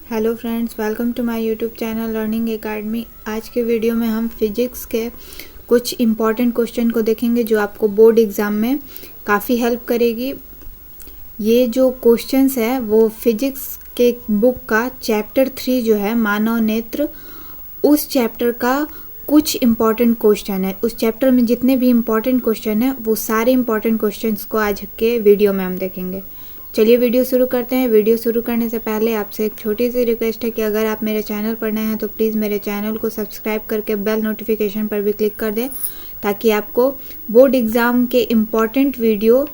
Hello friends, welcome to my YouTube channel learning academy. आज के video में हम फिजिक्स के कुछ इम्पॉर्टेंट क्वेश्चन को देखेंगे जो आपको बोर्ड एग्ज़ाम में काफ़ी हेल्प करेगी। ये जो क्वेश्चंस है वो फिजिक्स के बुक का चैप्टर 3 जो है मानव नेत्र, उस चैप्टर का कुछ इम्पॉर्टेंट क्वेश्चन है। उस चैप्टर में जितने भी इम्पॉर्टेंट क्वेश्चन है वो सारे इम्पॉर्टेंट क्वेश्चंस को आज के वीडियो में हम देखेंगे। चलिए वीडियो शुरू करते हैं। वीडियो शुरू करने से पहले आपसे एक छोटी सी रिक्वेस्ट है कि अगर आप मेरे चैनल पर नए हैं तो प्लीज़ मेरे चैनल को सब्सक्राइब करके बेल नोटिफिकेशन पर भी क्लिक कर दें, ताकि आपको बोर्ड एग्ज़ाम के इम्पॉर्टेंट वीडियो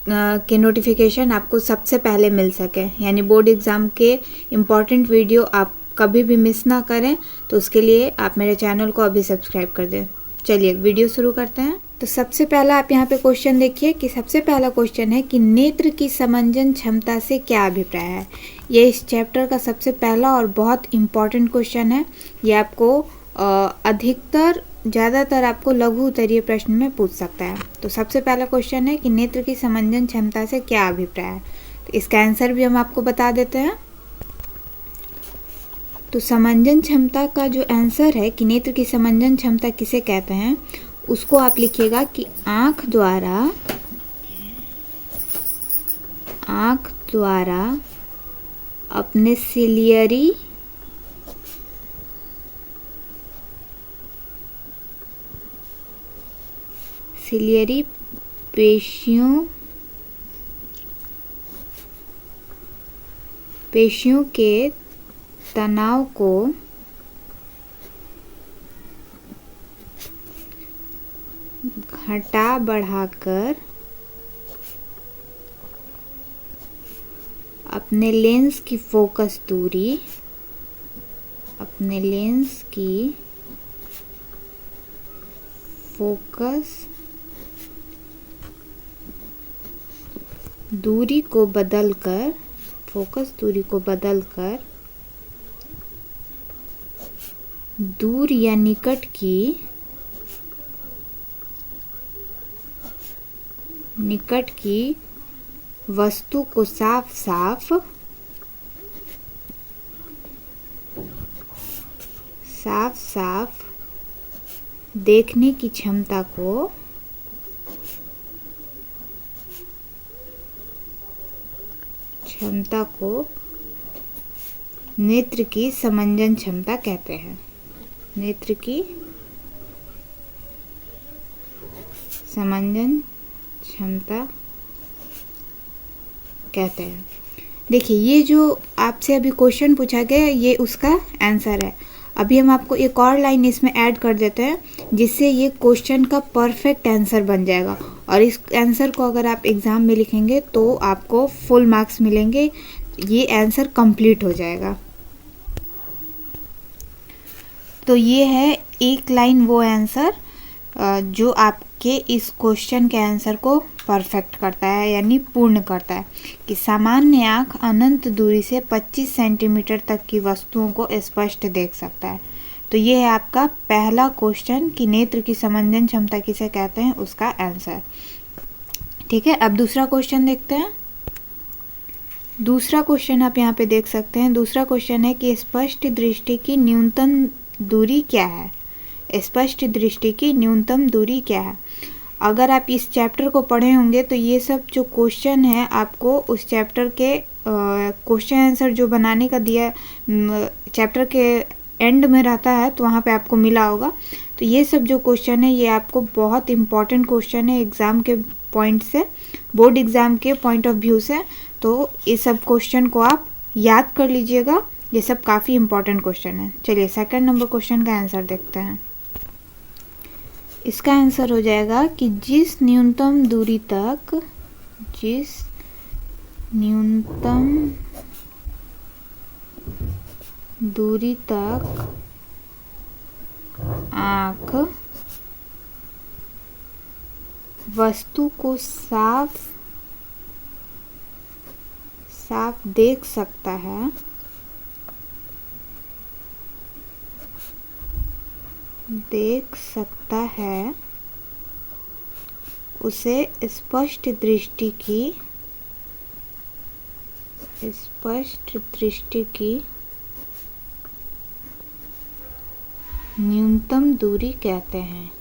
के नोटिफिकेशन आपको सबसे पहले मिल सके। यानी बोर्ड एग्ज़ाम के इम्पॉर्टेंट वीडियो आप कभी भी मिस ना करें, तो उसके लिए आप मेरे चैनल को अभी सब्सक्राइब कर दें। चलिए वीडियो शुरू करते हैं। तो सबसे पहला आप यहाँ पे क्वेश्चन देखिए कि सबसे पहला क्वेश्चन है कि नेत्र की समंजन क्षमता से क्या अभिप्राय है। ये इस चैप्टर का सबसे पहला और बहुत इम्पॉर्टेंट क्वेश्चन है। ये आपको अधिकतर ज़्यादातर आपको लघु उत्तरीय प्रश्न में पूछ सकता है। तो सबसे पहला क्वेश्चन है कि नेत्र की समंजन क्षमता से क्या अभिप्राय है। तो इसका आंसर भी हम आपको बता देते हैं। तो समंजन क्षमता का जो आंसर है कि नेत्र की समंजन क्षमता किसे कहते हैं, उसको आप लिखिएगा कि आँख द्वारा अपने सिलियरी पेशियों के तनाव को घटा बढ़ाकर अपने लेंस की फोकस दूरी को बदलकर दूर या निकट की वस्तु को साफ साफ देखने की क्षमता को नेत्र की समंजन क्षमता कहते हैं। नेत्र की समंजन क्षमता कहते हैं। देखिए, ये जो आपसे अभी क्वेश्चन पूछा गया ये उसका आंसर है। अभी हम आपको एक और लाइन इसमें ऐड कर देते हैं, जिससे ये क्वेश्चन का परफेक्ट आंसर बन जाएगा। और इस आंसर को अगर आप एग्ज़ाम में लिखेंगे तो आपको फुल मार्क्स मिलेंगे। ये आंसर कंप्लीट हो जाएगा। तो ये है एक लाइन वो आंसर जो आपके इस क्वेश्चन के आंसर को परफेक्ट करता है, यानी पूर्ण करता है कि सामान्य आँख अनंत दूरी से 25 सेंटीमीटर तक की वस्तुओं को स्पष्ट देख सकता है। तो ये है आपका पहला क्वेश्चन कि नेत्र की समंजन क्षमता किसे कहते हैं, उसका आंसर। ठीक है, अब दूसरा क्वेश्चन देखते हैं। दूसरा क्वेश्चन आप यहाँ पे देख सकते हैं। दूसरा क्वेश्चन है कि स्पष्ट दृष्टि की न्यूनतम दूरी क्या है। स्पष्ट दृष्टि की न्यूनतम दूरी क्या है। अगर आप इस चैप्टर को पढ़े होंगे तो ये सब जो क्वेश्चन है आपको उस चैप्टर के क्वेश्चन आंसर जो बनाने का दिया चैप्टर के एंड में रहता है, तो वहाँ पे आपको मिला होगा। तो ये सब जो क्वेश्चन है ये आपको बहुत इम्पॉर्टेंट क्वेश्चन है एग्ज़ाम के पॉइंट से, बोर्ड एग्ज़ाम के पॉइंट ऑफ व्यू से। तो ये सब क्वेश्चन को आप याद कर लीजिएगा, ये सब काफ़ी इम्पॉर्टेंट क्वेश्चन है। चलिए सेकंड नंबर क्वेश्चन का आंसर देखते हैं। इसका आंसर हो जाएगा कि जिस न्यूनतम दूरी तक आँख वस्तु को साफ देख सकता है उसे स्पष्ट दृष्टि की स्पष्ट दृष्टि की न्यूनतम दूरी कहते हैं।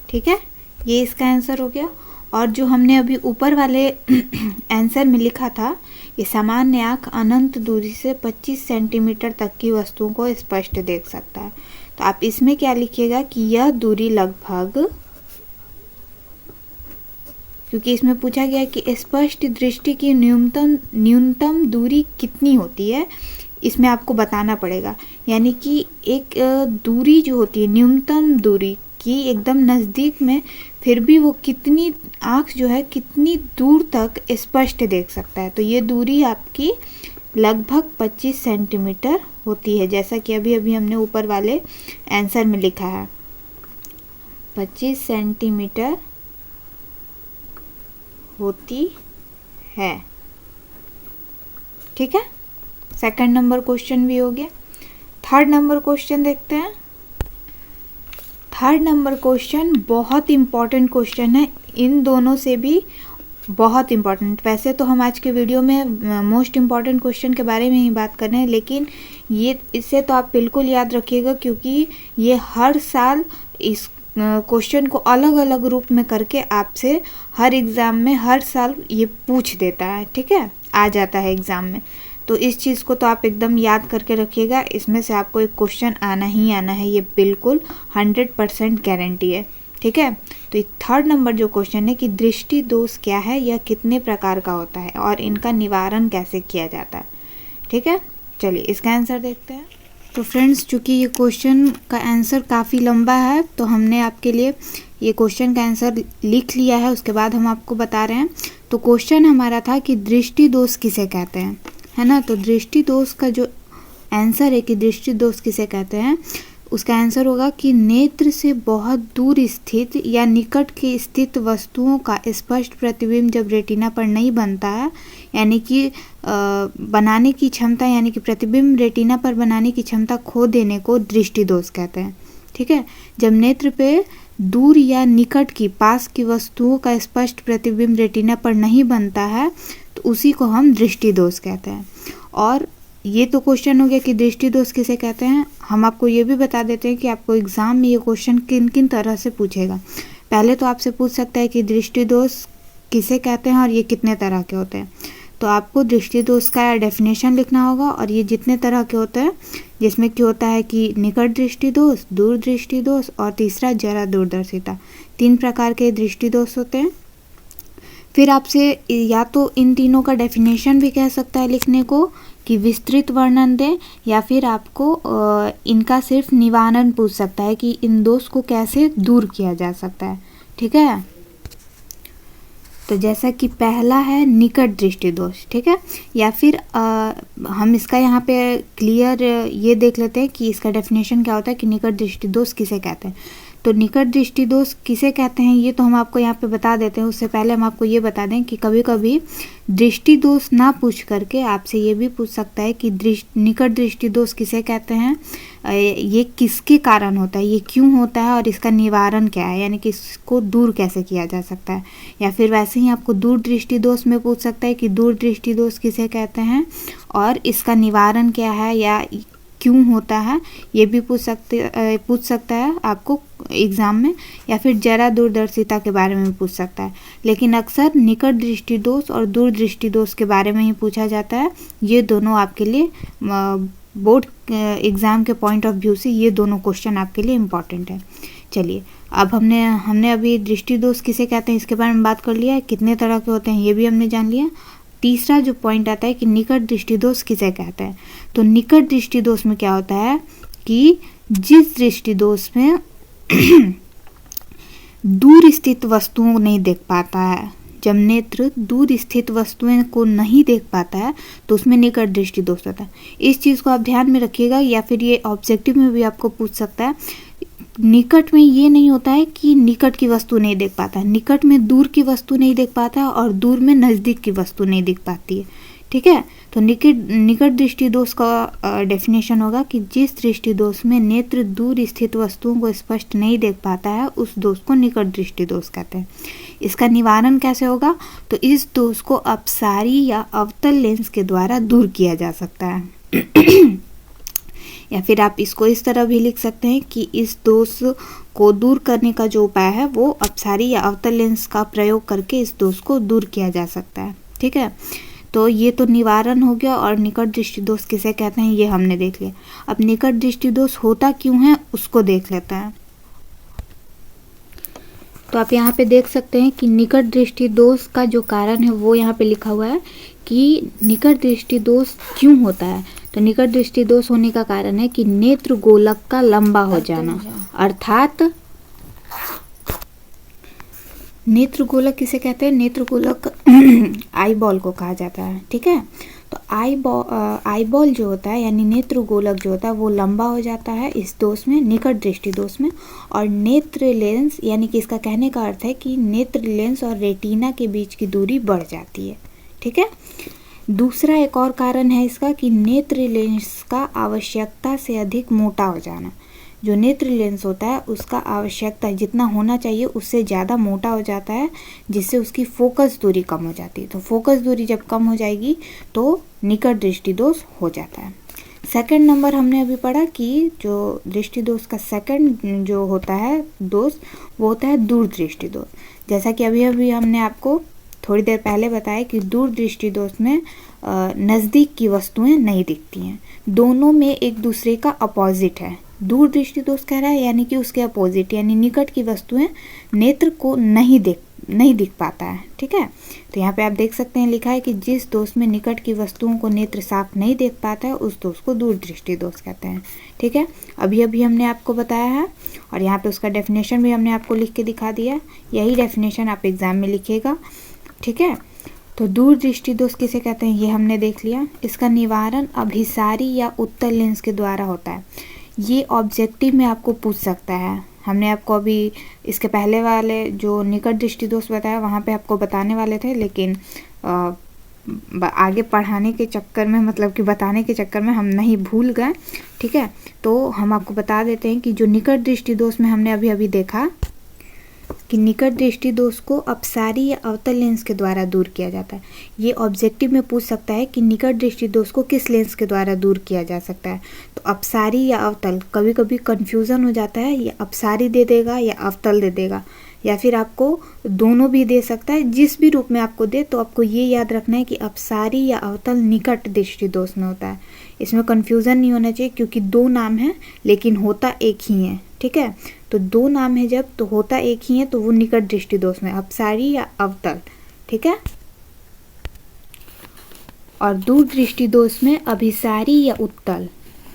ठीक है, ये इसका आंसर हो गया। और जो हमने अभी ऊपर वाले आंसर में लिखा था, ये सामान्य आँख अनंत दूरी से 25 सेंटीमीटर तक की वस्तुओं को स्पष्ट देख सकता है। तो आप इसमें क्या लिखिएगा कि यह दूरी लगभग, क्योंकि इसमें पूछा गया कि स्पष्ट दृष्टि की न्यूनतम दूरी कितनी होती है, इसमें आपको बताना पड़ेगा। यानी कि एक दूरी जो होती है न्यूनतम दूरी की एकदम नज़दीक में, फिर भी वो कितनी आँख जो है कितनी दूर तक स्पष्ट देख सकता है। तो ये दूरी आपकी लगभग 25 सेंटीमीटर होती है, जैसा कि अभी हमने ऊपर वाले आंसर में लिखा है। 25 सेंटीमीटर होती है। ठीक है, सेकंड नंबर क्वेश्चन भी हो गया। थर्ड नंबर क्वेश्चन देखते हैं। थर्ड नंबर क्वेश्चन बहुत इम्पॉर्टेंट क्वेश्चन है, इन दोनों से भी बहुत इम्पॉर्टेंट। वैसे तो हम आज के वीडियो में मोस्ट इम्पॉर्टेंट क्वेश्चन के बारे में ही बात कर रहे हैं, लेकिन ये इसे तो आप बिल्कुल याद रखिएगा, क्योंकि ये हर साल इस क्वेश्चन को अलग अलग रूप में करके आपसे हर एग्ज़ाम में हर साल ये पूछ देता है। ठीक है, आ जाता है एग्ज़ाम में। तो इस चीज़ को तो आप एकदम याद करके रखिएगा, इसमें से आपको एक क्वेश्चन आना ही आना है, ये बिल्कुल 100% गारंटी है। ठीक है, तो ये थर्ड नंबर जो क्वेश्चन है कि दृष्टि दोष क्या है, यह कितने प्रकार का होता है और इनका निवारण कैसे किया जाता है। ठीक है, चलिए इसका आंसर देखते हैं। तो फ्रेंड्स, चूँकि ये क्वेश्चन का आंसर काफ़ी लंबा है, तो हमने आपके लिए ये क्वेश्चन का आंसर लिख लिया है, उसके बाद हम आपको बता रहे हैं। तो क्वेश्चन हमारा था कि दृष्टि दोष किसे कहते हैं, है ना। तो दृष्टि दोष का जो आंसर है कि दृष्टि दोष किसे कहते हैं, उसका आंसर होगा कि नेत्र से बहुत दूर स्थित या निकट के स्थित वस्तुओं का स्पष्ट प्रतिबिंब जब रेटिना पर नहीं बनता है, यानी कि बनाने की क्षमता, यानी कि प्रतिबिंब रेटिना पर बनाने की क्षमता खो देने को दृष्टि दोष कहते हैं। ठीक है, जब नेत्र पे दूर या निकट की पास की वस्तुओं का स्पष्ट प्रतिबिंब रेटिना पर नहीं बनता है, तो उसी को हम दृष्टि दोष कहते हैं। और ये तो क्वेश्चन हो गया कि दृष्टि दोष किसे कहते हैं। हम आपको ये भी बता देते हैं कि आपको एग्ज़ाम में ये क्वेश्चन किन किन तरह से पूछेगा। पहले तो आपसे पूछ सकता है कि दृष्टि दोष किसे कहते हैं और ये कितने तरह के होते हैं। तो आपको दृष्टि दोष का डेफिनेशन लिखना होगा, और ये जितने तरह के होते हैं, जिसमें क्या होता है कि निकट दृष्टि दोष, दूर दृष्टि दोष और तीसरा जरा दूरदर्शिता, 3 प्रकार के दृष्टि दोष होते हैं। फिर आपसे या तो इन तीनों का डेफिनेशन भी कह सकता है लिखने को कि विस्तृत वर्णन दें, या फिर आपको इनका सिर्फ निवारण पूछ सकता है कि इन दोष को कैसे दूर किया जा सकता है। ठीक है, तो जैसा कि पहला है निकट दृष्टि दोष। ठीक है, या फिर हम इसका यहाँ पे क्लियर ये देख लेते हैं कि इसका डेफिनेशन क्या होता है कि निकट दृष्टि दोष किसे कहते हैं। तो निकट दृष्टि दोष किसे कहते हैं ये तो हम आपको यहाँ पे बता देते हैं। उससे पहले हम आपको ये बता दें कि कभी कभी दृष्टि दोष ना पूछ करके आपसे ये भी पूछ सकता है कि निकट दृष्टि दोष किसे कहते हैं, ये किसके कारण होता है, ये क्यों होता है और इसका निवारण क्या है, यानी कि इसको दूर कैसे किया जा सकता है। या फिर वैसे ही आपको दूर दृष्टि दोष में पूछ सकता है कि दूर दृष्टि दोष किसे कहते हैं और इसका निवारण क्या है या क्यों होता है, ये भी पूछ सकता है आपको एग्ज़ाम में। या फिर जरा दूरदर्शिता के बारे में पूछ सकता है, लेकिन अक्सर निकट दृष्टि दोष और दूर दृष्टि दोष के बारे में ही पूछा जाता है। ये दोनों आपके लिए बोर्ड एग्ज़ाम के पॉइंट ऑफ व्यू से ये दोनों क्वेश्चन आपके लिए इम्पॉर्टेंट है। चलिए, अब हमने अभी दृष्टि दोष किसे कहते हैं इसके बारे में बात कर लिया है, कितने तरह के होते हैं ये भी हमने जान लिया। तीसरा जो पॉइंट आता है कि निकट दृष्टि दोष किसे कहते हैं। तो निकट दृष्टि दोष में क्या होता है कि जिस दृष्टि दोष में दूर स्थित वस्तुओं नहीं देख पाता है, जब नेत्र दूर स्थित वस्तुओं को नहीं देख पाता है तो उसमें निकट दृष्टि दोष होता है। इस चीज़ को आप ध्यान में रखिएगा, या फिर ये ऑब्जेक्टिव में भी आपको पूछ सकता है। निकट में ये नहीं होता है कि निकट की वस्तु नहीं देख पाता है, निकट में दूर की वस्तु नहीं देख पाता है और दूर में नज़दीक की वस्तु नहीं दिख पाती है। ठीक है। तो निकट दृष्टि दोष का डेफिनेशन होगा कि जिस दृष्टि दोष में नेत्र दूर स्थित वस्तुओं को स्पष्ट नहीं देख पाता है उस दोष को निकट दृष्टि दोष कहते हैं। इसका निवारण कैसे होगा? तो इस दोष को अपसारी या अवतल लेंस के द्वारा दूर किया जा सकता है। या फिर आप इसको इस तरह भी लिख सकते हैं कि इस दोष को दूर करने का जो उपाय है वो अपसारी या अवतल लेंस का प्रयोग करके इस दोष को दूर किया जा सकता है। ठीक है, तो ये तो निवारण हो गया। और निकट दृष्टि दोष किसे कहते हैं ये हमने देख लिया। अब निकट दृष्टि दोष होता क्यों है उसको देख लेते हैं। तो आप यहाँ पे देख सकते हैं कि निकट दृष्टि दोष का जो कारण है वो यहाँ पे लिखा हुआ है कि निकट दृष्टि दोष क्यों होता है। तो निकट दृष्टि दोष होने का कारण है कि नेत्र गोलक का लंबा हो जाना, अर्थात नेत्र गोलक किसे कहते हैं? नेत्र गोलक आई बॉल को कहा जाता है। ठीक है, तो आई बॉल जो होता है यानी नेत्र गोलक जो होता है वो लंबा हो जाता है इस दोष में, निकट दृष्टि दोष में। और नेत्र लेंस यानी कि इसका कहने का अर्थ है कि नेत्र लेंस और रेटिना के बीच की दूरी बढ़ जाती है। ठीक है, दूसरा एक और कारण है इसका कि नेत्र लेंस का आवश्यकता से अधिक मोटा हो जाना। जो नेत्र लेंस होता है उसका आवश्यकता जितना होना चाहिए उससे ज़्यादा मोटा हो जाता है, जिससे उसकी फोकस दूरी कम हो जाती है। तो फोकस दूरी जब कम हो जाएगी तो निकट दृष्टि दोष हो जाता है। सेकंड नंबर हमने अभी पढ़ा कि जो दृष्टि दोष का सेकंड जो होता है दोष वो होता है दूर दृष्टि दोष। जैसा कि अभी हमने आपको थोड़ी देर पहले बताया कि दूर दृष्टि दोष में नज़दीक की वस्तुएं नहीं दिखती हैं, दोनों में एक दूसरे का अपोजिट है। दूर दृष्टि दोष कह रहा है यानी कि उसके अपोजिट यानी निकट की वस्तुएं नेत्र को नहीं दिख पाता है। ठीक है, तो यहाँ पे आप देख सकते हैं लिखा है कि जिस दोष में निकट की वस्तुओं को नेत्र साफ नहीं देख पाता है उस दोष को दूर दृष्टि दोष कहते हैं। ठीक है, अभी हमने आपको बताया है और यहाँ पे उसका डेफिनेशन भी हमने आपको लिख के दिखा दिया। यही डेफिनेशन आप एग्जाम में लिखिएगा। ठीक है, तो दूर दृष्टि दोष किसे कहते हैं ये हमने देख लिया। इसका निवारण अभिसारी या उत्तल लेंस के द्वारा होता है। ये ऑब्जेक्टिव में आपको पूछ सकता है। हमने आपको अभी इसके पहले वाले जो निकट दृष्टि दोष बताया वहाँ पे आपको बताने वाले थे, लेकिन आगे पढ़ाने के चक्कर में मतलब कि बताने के चक्कर में हम नहीं भूल गए। ठीक है, तो हम आपको बता देते हैं कि जो निकट दृष्टि दोष में हमने अभी देखा कि निकट दृष्टि दोष को अपसारी या अवतल लेंस के द्वारा दूर किया जाता है। ये ऑब्जेक्टिव में पूछ सकता है कि निकट दृष्टि दोष को किस लेंस के द्वारा दूर किया जा सकता है। तो अपसारी या अवतल, कभी कभी कंफ्यूजन हो जाता है, ये अपसारी दे देगा या अवतल दे देगा, या फिर आपको दोनों भी दे सकता है। जिस भी रूप में आपको दे तो आपको ये याद रखना है कि अपसारी या अवतल निकट दृष्टि दोष में होता है। इसमें कंफ्यूजन नहीं होना चाहिए क्योंकि दो नाम है लेकिन होता एक ही है। ठीक है, तो दो नाम है जब तो होता एक ही है, तो वो निकट दृष्टि दोष में अपसारी या अवतल। ठीक है, और दूर दृष्टि दोष में अभिसारी या उत्तल।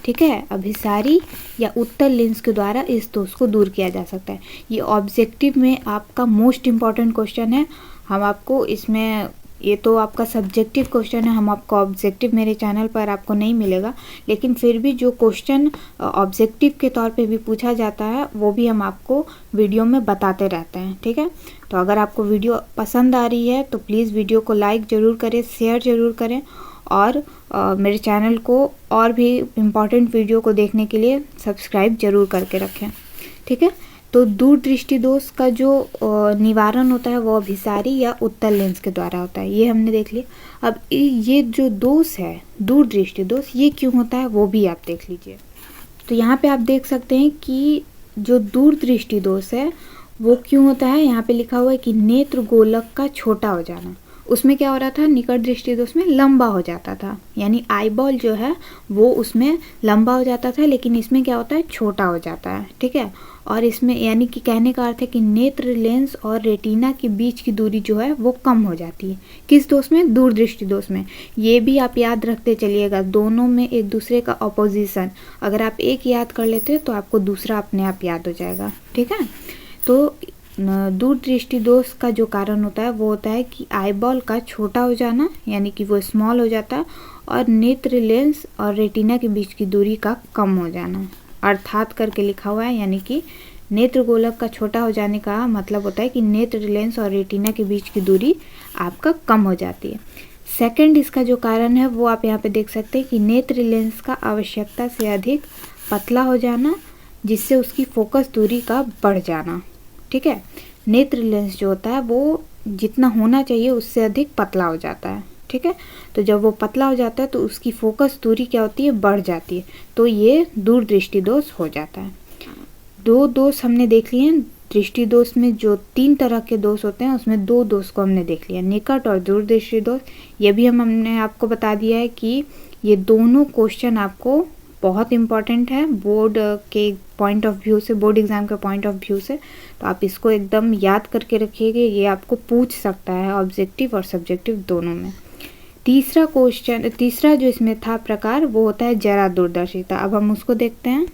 ठीक है, अभिसारी या उत्तल लेंस के द्वारा इस दोष को दूर किया जा सकता है। ये ऑब्जेक्टिव में आपका मोस्ट इम्पॉर्टेंट क्वेश्चन है। हम आपको इसमें, ये तो आपका सब्जेक्टिव क्वेश्चन है, हम आपको ऑब्जेक्टिव मेरे चैनल पर आपको नहीं मिलेगा, लेकिन फिर भी जो क्वेश्चन ऑब्जेक्टिव के तौर पे भी पूछा जाता है वो भी हम आपको वीडियो में बताते रहते हैं। ठीक है, तो अगर आपको वीडियो पसंद आ रही है तो प्लीज़ वीडियो को लाइक ज़रूर करें, शेयर ज़रूर करें और मेरे चैनल को और भी इम्पॉर्टेंट वीडियो को देखने के लिए सब्सक्राइब ज़रूर करके रखें। ठीक है, तो दूर दृष्टि दोष का जो निवारण होता है वो अभिसारी या उत्तल लेंस के द्वारा होता है, ये हमने देख लिया। अब ये जो दोष है दूर दृष्टि दोष, ये क्यों होता है वो भी आप देख लीजिए। तो यहाँ पे आप देख सकते हैं कि जो दूर दृष्टि दोष है वो क्यों होता है। यहाँ पे लिखा हुआ है कि नेत्र गोलक का छोटा हो जाना। उसमें क्या हो रहा था, निकट दृष्टि दोष में लंबा हो जाता था, यानी आई बॉल जो है वो उसमें लंबा हो जाता था, लेकिन इसमें क्या होता है, छोटा हो जाता है। ठीक है, और इसमें यानी कि कहने का अर्थ है कि नेत्र लेंस और रेटिना के बीच की दूरी जो है वो कम हो जाती है। किस दोष में, दूर दृष्टि दोष में। ये भी आप याद रखते चलिएगा, दोनों में एक दूसरे का अपोजिशन। अगर आप एक याद कर लेते हैं तो आपको दूसरा अपने आप याद हो जाएगा। ठीक है, तो दूर दृष्टि दोष का जो कारण होता है वो होता है कि आई बॉल का छोटा हो जाना, यानी कि वो स्मॉल हो जाता है, और नेत्र लेंस और रेटिना के बीच की दूरी का कम हो जाना, अर्थात करके लिखा हुआ है। यानी कि नेत्र गोलक का छोटा हो जाने का मतलब होता है कि नेत्र लेंस और रेटिना के बीच की दूरी आपका कम हो जाती है। सेकंड इसका जो कारण है वो आप यहाँ पे देख सकते हैं कि नेत्र लेंस का आवश्यकता से अधिक पतला हो जाना, जिससे उसकी फोकस दूरी का बढ़ जाना। ठीक है, नेत्र लेंस जो होता है वो जितना होना चाहिए उससे अधिक पतला हो जाता है। ठीक है, तो जब वो पतला हो जाता है तो उसकी फोकस दूरी क्या होती है, बढ़ जाती है, तो ये दूरदृष्टि दोष हो जाता है। दो दोष हमने देख लिए हैं। दृष्टि दोष में जो 3 तरह के दोष होते हैं उसमें 2 दोष को हमने देख लिया, निकट और दूरदृष्टि दोष। ये भी हमने आपको बता दिया है कि ये दोनों क्वेश्चन आपको बहुत इम्पॉर्टेंट है बोर्ड के पॉइंट ऑफ व्यू से, बोर्ड एग्जाम के पॉइंट ऑफ व्यू से। तो आप इसको एकदम याद करके रखिएगा, ये आपको पूछ सकता है ऑब्जेक्टिव और सब्जेक्टिव दोनों में। तीसरा जो इसमें था प्रकार वो होता है जरा दूरदर्शिता। अब हम उसको देखते हैं।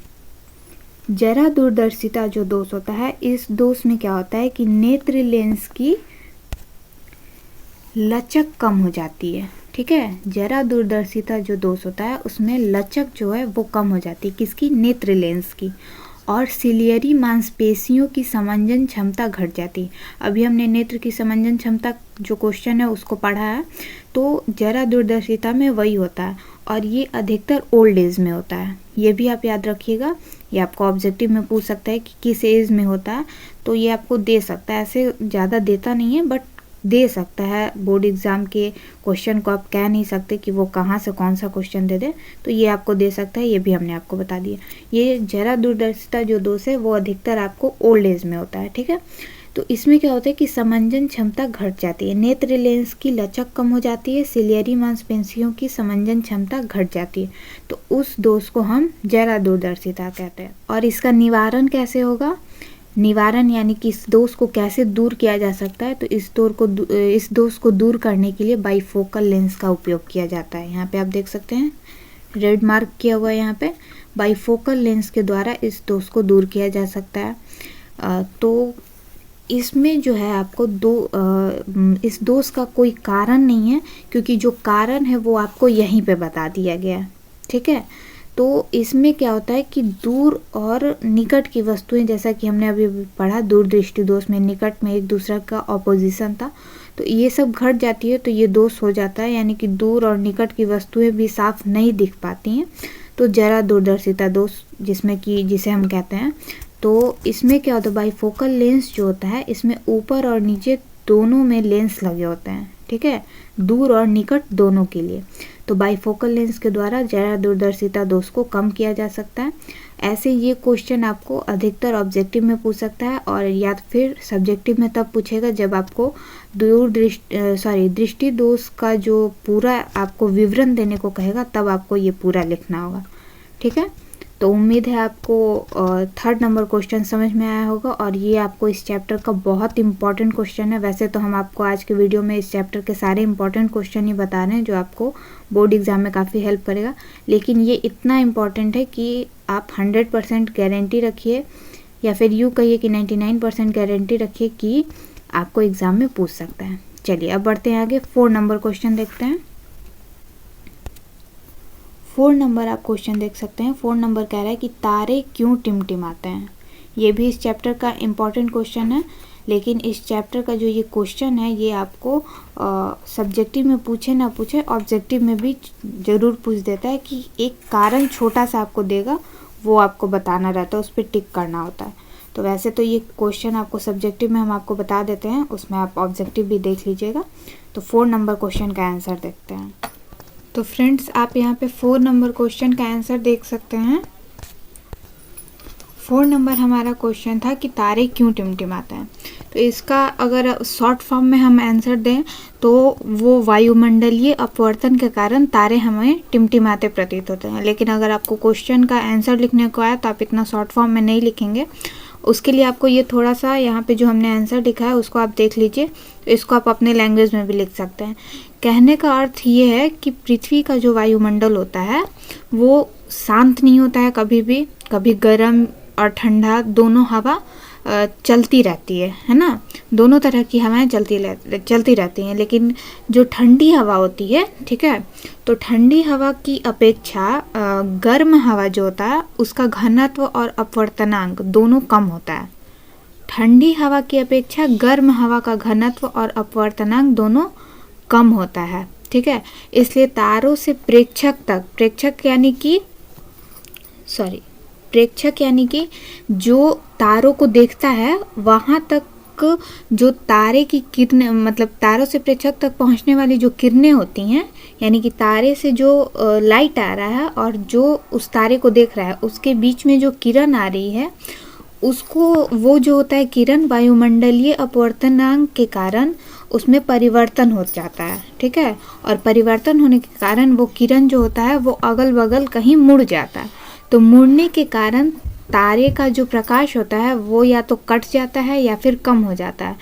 जरा दूरदर्शिता जो दोष होता है, इस दोष में क्या होता है कि नेत्र लेंस की लचक कम हो जाती है। ठीक है, जरा दूरदर्शिता जो दोष होता है उसमें लचक जो है वो कम हो जाती है, किसकी, नेत्र लेंस की। और सिलियरी मांसपेशियों की समंजन क्षमता घट जाती है। अभी हमने नेत्र की समंजन क्षमता जो क्वेश्चन है उसको पढ़ा है, तो जरा दूरदर्शिता में वही होता है और ये अधिकतर ओल्ड एज में होता है। ये भी आप याद रखिएगा, ये आपको ऑब्जेक्टिव में पूछ सकता है कि किस एज में होता है, तो ये आपको दे सकता है। ऐसे ज़्यादा देता नहीं है बट दे सकता है। बोर्ड एग्ज़ाम के क्वेश्चन को आप कह नहीं सकते कि वो कहाँ से कौन सा क्वेश्चन दे दे, तो ये आपको दे सकता है। ये भी हमने आपको बता दिया। ये जरा दूरदर्शिता जो दोष है वो अधिकतर आपको ओल्ड एज में होता है। ठीक है, तो इसमें क्या होता है कि समंजन क्षमता घट जाती है, नेत्र लेंस की लचक कम हो जाती है, सिलियरी मांसपेशियों की समंजन क्षमता घट जाती है, तो उस दोष को हम जरा दूरदर्शिता कहते हैं। और इसका निवारण कैसे होगा, निवारण यानी कि इस दोष को कैसे दूर किया जा सकता है, तो इस दोष को दूर करने के लिए बाइफोकल लेंस का उपयोग किया जाता है। यहाँ पे आप देख सकते हैं रेड मार्क किया हुआ है, यहाँ पे बाइफोकल लेंस के द्वारा इस दोष को दूर किया जा सकता है। तो इसमें जो है आपको इस दोष का कोई कारण नहीं है, क्योंकि जो कारण है वो आपको यहीं पे बता दिया गया है। ठीक है, तो इसमें क्या होता है कि दूर और निकट की वस्तुएं, जैसा कि हमने अभी पढ़ा दूरदृष्टि दोष में निकट में एक दूसरे का ऑपोजिशन था, तो ये सब घट जाती है, तो ये दोष हो जाता है, यानी कि दूर और निकट की वस्तुएं भी साफ नहीं दिख पाती हैं, तो जरा दूरदर्शिता दोष जिसे हम कहते हैं। तो इसमें क्या होता है, बाइफोकल लेंस जो होता है इसमें ऊपर और नीचे दोनों में लेंस लगे होते हैं। ठीक है, दूर और निकट दोनों के लिए। तो बाइफोकल लेंस के द्वारा जरा दूरदर्शिता दोष को कम किया जा सकता है। ऐसे ये क्वेश्चन आपको अधिकतर ऑब्जेक्टिव में पूछ सकता है, और या फिर सब्जेक्टिव में तब पूछेगा जब आपको दृष्टि दोष का जो पूरा आपको विवरण देने को कहेगा, तब आपको ये पूरा लिखना होगा। ठीक है, तो उम्मीद है आपको 3rd नंबर क्वेश्चन समझ में आया होगा, और ये आपको इस चैप्टर का बहुत इंपॉर्टेंट क्वेश्चन है। वैसे तो हम आपको आज के वीडियो में इस चैप्टर के सारे इंपॉर्टेंट क्वेश्चन ही बता रहे हैं जो आपको बोर्ड एग्जाम में काफ़ी हेल्प करेगा, लेकिन ये इतना इम्पॉर्टेंट है कि आप 100% गारंटी रखिए, या फिर यूँ कहिए कि 99% गारंटी रखिए कि आपको एग्ज़ाम में पूछ सकता है। चलिए अब बढ़ते हैं आगे, 4 नंबर क्वेश्चन देखते हैं। 4 नंबर आप क्वेश्चन देख सकते हैं। 4 नंबर कह रहा है कि तारे क्यों टिमटिमाते हैं। ये भी इस चैप्टर का इम्पॉर्टेंट क्वेश्चन है, लेकिन इस चैप्टर का जो ये क्वेश्चन है ये आपको सब्जेक्टिव में पूछे ना पूछे, ऑब्जेक्टिव में भी ज़रूर पूछ देता है कि एक कारण छोटा सा आपको देगा, वो आपको बताना रहता है, उस पर टिक करना होता है। तो वैसे तो ये क्वेश्चन आपको सब्जेक्टिव में हम आपको बता देते हैं, उसमें आप ऑब्जेक्टिव भी देख लीजिएगा। तो 4 नंबर क्वेश्चन का आंसर देखते हैं। तो फ्रेंड्स आप यहाँ पे 4 नंबर क्वेश्चन का आंसर देख सकते हैं। 4 नंबर हमारा क्वेश्चन था कि तारे क्यों टिमटिमाते हैं। तो इसका अगर शॉर्ट फॉर्म में हम आंसर दें तो वो वायुमंडलीय अपवर्तन के कारण तारे हमें टिमटिमाते प्रतीत होते हैं। लेकिन अगर आपको क्वेश्चन का आंसर लिखने को आया तो आप इतना शॉर्ट फॉर्म में नहीं लिखेंगे। उसके लिए आपको ये थोड़ा सा यहाँ पे जो हमने आंसर लिखा है उसको आप देख लीजिए, तो इसको आप अपने लैंग्वेज में भी लिख सकते हैं। कहने का अर्थ ये है कि पृथ्वी का जो वायुमंडल होता है वो शांत नहीं होता है कभी भी, कभी गर्म और ठंडा दोनों हवा चलती रहती है ना, दोनों तरह की हवाएं चलती रहती हैं। लेकिन जो ठंडी हवा होती है, ठीक है, तो ठंडी हवा की अपेक्षा गर्म हवा जो होता है उसका घनत्व और अपवर्तनांक दोनों कम होता है। ठंडी हवा की अपेक्षा गर्म हवा का घनत्व और अपवर्तनांक दोनों कम होता है, ठीक है। इसलिए तारों से प्रेक्षक तक, प्रेक्षक यानी कि जो तारों को देखता है वहाँ तक जो तारे की किरणें, मतलब तारों से प्रेक्षक तक पहुँचने वाली जो किरणें होती हैं, यानी कि तारे से जो लाइट आ रहा है और जो उस तारे को देख रहा है उसके बीच में जो किरण आ रही है, उसको वो जो होता है किरण वायुमंडलीय अपवर्तनांक के कारण उसमें परिवर्तन हो जाता है, ठीक है। और परिवर्तन होने के कारण वो किरण जो होता है वो अगल बगल कहीं मुड़ जाता है। तो मुड़ने के कारण तारे का जो प्रकाश होता है वो या तो कट जाता है या फिर कम हो जाता है,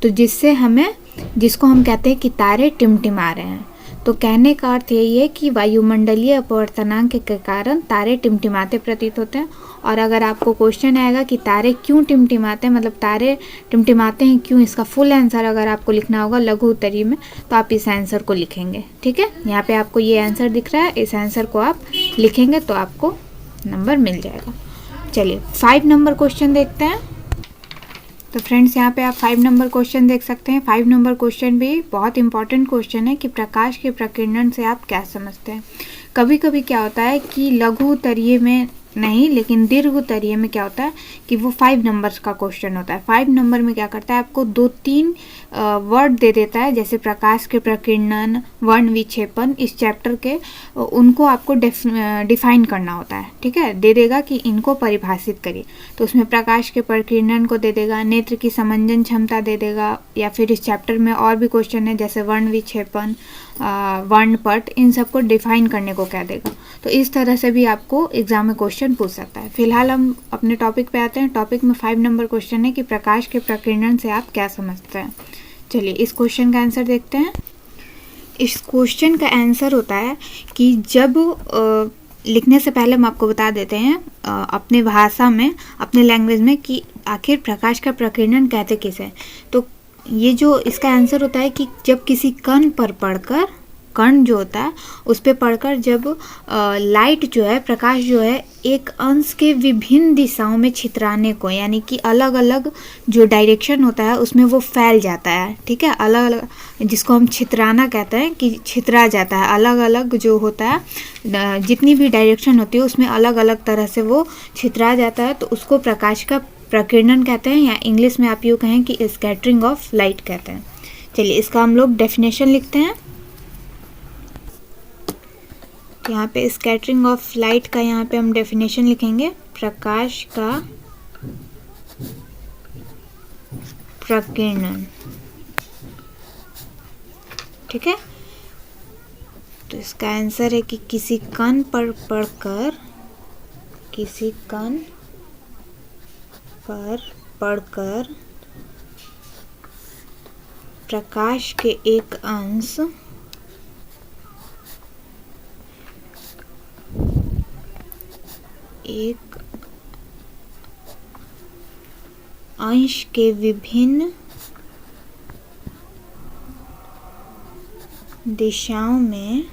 तो जिसको हम कहते हैं कि तारे टिमटिमा रहे हैं। तो कहने का अर्थ यही है कि वायुमंडलीय अपवर्तनांक के कारण तारे टिमटिमाते प्रतीत होते हैं। और अगर आपको क्वेश्चन आएगा कि तारे क्यों टिमटिमाते हैं, मतलब तारे टिमटिमाते हैं क्यों, इसका फुल आंसर अगर आपको लिखना होगा लघु उत्तरीय में, तो आप इस आंसर को लिखेंगे, ठीक है। यहाँ पे आपको ये आंसर दिख रहा है, इस आंसर को आप लिखेंगे तो आपको नंबर मिल जाएगा। चलिए 5 नंबर क्वेश्चन देखते हैं। तो फ्रेंड्स यहाँ पे आप 5 नंबर क्वेश्चन देख सकते हैं। 5 नंबर क्वेश्चन भी बहुत इंपॉर्टेंट क्वेश्चन है कि प्रकाश के प्रकीर्णन से आप क्या समझते हैं। कभी कभी क्या होता है कि लघु उत्तरीय में नहीं, लेकिन दीर्घ उत्तरीय में क्या होता है कि वो 5 नंबर्स का क्वेश्चन होता है। 5 नंबर में क्या करता है, आपको 2-3 वर्ड दे देता है, जैसे प्रकाश के प्रकीर्णन, वर्ण विक्षेपण, इस चैप्टर के उनको आपको डिफाइन करना होता है, ठीक है। दे देगा कि इनको परिभाषित करिए, तो उसमें प्रकाश के प्रकीर्णन को दे देगा, नेत्र की समंजन क्षमता दे देगा, या फिर इस चैप्टर में और भी क्वेश्चन है जैसे वर्ण विक्षेपण, वर्णपट, इन सबको डिफाइन करने को कह देगा। तो इस तरह से भी आपको एग्जाम में क्वेश्चन पूछ सकता है। फिलहाल हम अपने टॉपिक पे आते हैं। टॉपिक में 5 नंबर क्वेश्चन है कि प्रकाश के प्रकीर्णन से आप क्या समझते हैं। चलिए इस क्वेश्चन का आंसर देखते हैं। इस क्वेश्चन का आंसर होता है कि जब लिखने से पहले हम आपको बता देते हैं अपने भाषा में, अपने लैंग्वेज में, कि आखिर प्रकाश का प्रकीर्णन कहते किसे। तो ये जो इसका आंसर होता है कि जब किसी कण पर पड़कर, कण जो होता है उस पर पड़कर जब लाइट जो है, प्रकाश जो है, एक अंश के विभिन्न दिशाओं में छितराने को, यानी कि अलग अलग जो डायरेक्शन होता है उसमें वो फैल जाता है, ठीक है। अलग अलग, जिसको हम छितराना कहते हैं कि छितरा जाता है, अलग अलग जो होता है, जितनी भी डायरेक्शन होती है उसमें अलग अलग तरह से वो छितरा जाता है, तो उसको प्रकाश का प्रकीर्णन कहते हैं, या इंग्लिश में आप यूँ कहें कि स्कैटरिंग ऑफ लाइट कहते हैं। चलिए इसका हम लोग डेफिनेशन लिखते हैं। यहाँ पे स्कैटरिंग ऑफ लाइट का यहाँ पे हम डेफिनेशन लिखेंगे, प्रकाश का प्रकीर्णन, ठीक है। तो इसका आंसर है कि किसी कण पर पड़कर, किसी कण पर पड़कर प्रकाश के एक अंश के विभिन्न दिशाओं में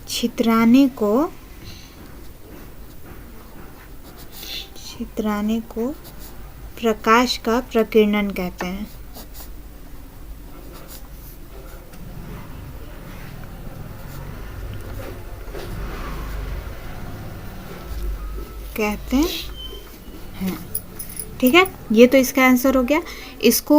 छितराने को प्रकाश का प्रकीर्णन कहते हैं। ठीक है, ये तो इसका आंसर हो गया। इसको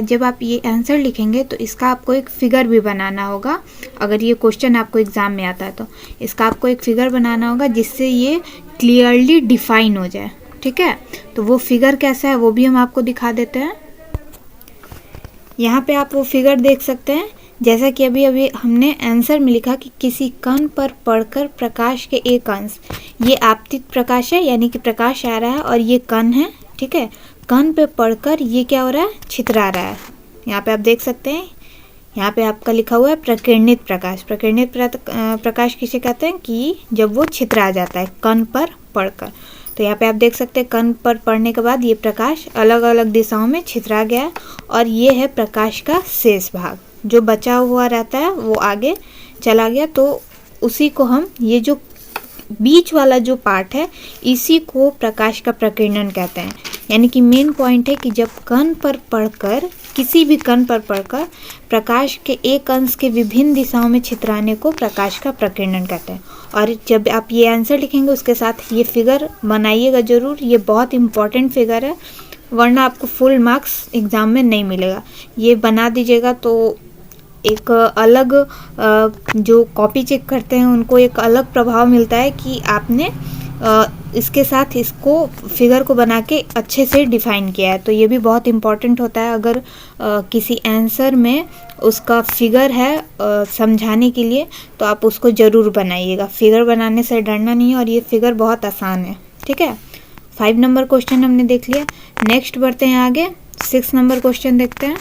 जब आप ये आंसर लिखेंगे तो इसका आपको एक फिगर भी बनाना होगा। अगर ये क्वेश्चन आपको एग्जाम में आता है तो इसका आपको एक फिगर बनाना होगा जिससे ये क्लियरली डिफाइन हो जाए, ठीक है। तो वो फिगर कैसा है वो भी हम आपको दिखा देते हैं। यहाँ पे आप वो फिगर देख सकते हैं, जैसा कि अभी हमने आंसर में लिखा कि किसी कण पर पड़कर प्रकाश के एक अंश, ये आपतित प्रकाश है, यानी कि प्रकाश आ रहा है और ये कण है, ठीक है। कण पे पड़कर ये क्या हो रहा है, छितरा रहा है। यहाँ पे आप देख सकते हैं, यहाँ पे आपका लिखा हुआ है प्रकीर्णित प्रकाश। प्रकीर्णित प्रकाश किसे कहते हैं कि जब वो छितरा जाता है कण पर पड़कर। तो यहाँ पे आप देख सकते हैं कण पर पड़ने के बाद ये प्रकाश अलग अलग दिशाओं में छितरा गया, और ये है प्रकाश का शेष भाग, जो बचा हुआ रहता है वो आगे चला गया। तो उसी को हम, ये जो बीच वाला जो पार्ट है, इसी को प्रकाश का प्रकीर्णन कहते हैं। यानी कि मेन पॉइंट है कि जब कण पर पड़कर, किसी भी कण पर पड़कर प्रकाश के एक अंश के विभिन्न दिशाओं में छितराने को प्रकाश का प्रकीर्णन कहते हैं। और जब आप ये आंसर लिखेंगे उसके साथ ये फिगर बनाइएगा ज़रूर, ये बहुत इंपॉर्टेंट फिगर है, वरना आपको फुल मार्क्स एग्ज़ाम में नहीं मिलेगा। ये बना दीजिएगा तो एक अलग जो कॉपी चेक करते हैं उनको एक अलग प्रभाव मिलता है कि आपने इसके साथ इसको फिगर को बना के अच्छे से डिफाइन किया है। तो ये भी बहुत इम्पॉर्टेंट होता है, अगर किसी आंसर में उसका फिगर है समझाने के लिए तो आप उसको ज़रूर बनाइएगा। फिगर बनाने से डरना नहीं है और ये फिगर बहुत आसान है, ठीक है। 5 नंबर क्वेश्चन हमने देख लिया। नेक्स्ट बढ़ते हैं आगे, 6 नंबर क्वेश्चन देखते हैं।